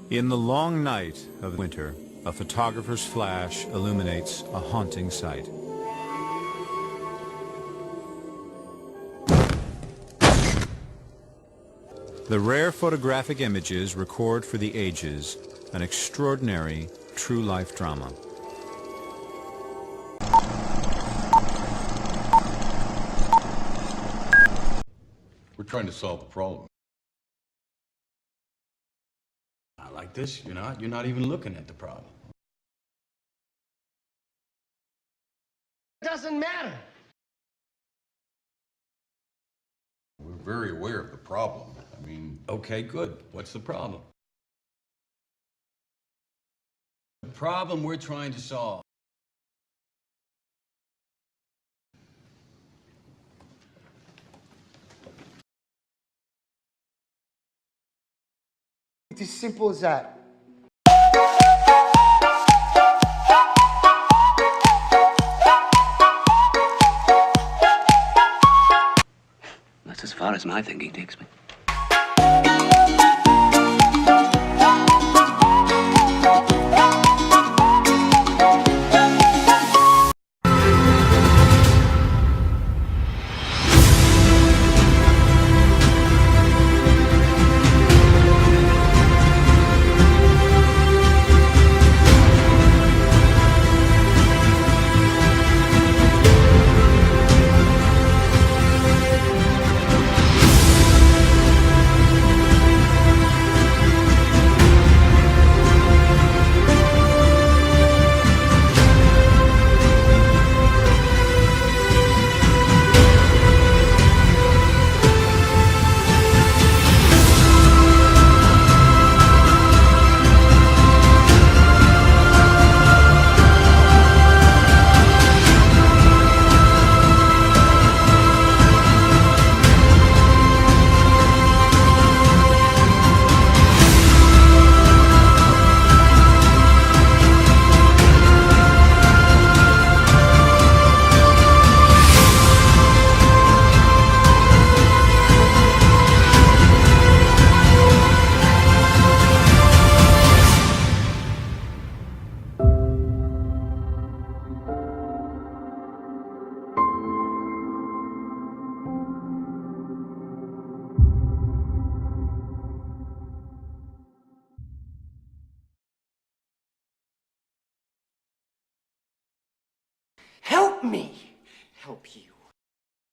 In the long night of winter, a photographer's flash illuminates a haunting sight. The rare photographic images record for the ages an extraordinary true-life drama. We're trying to solve the problem. Not like this, you're not even looking at the problem. It doesn't matter. We're very aware of the problem. I mean, Okay, good. What's the problem? The problem we're trying to solve. It's as simple as that. That's as far as my thinking takes me. Help me help you.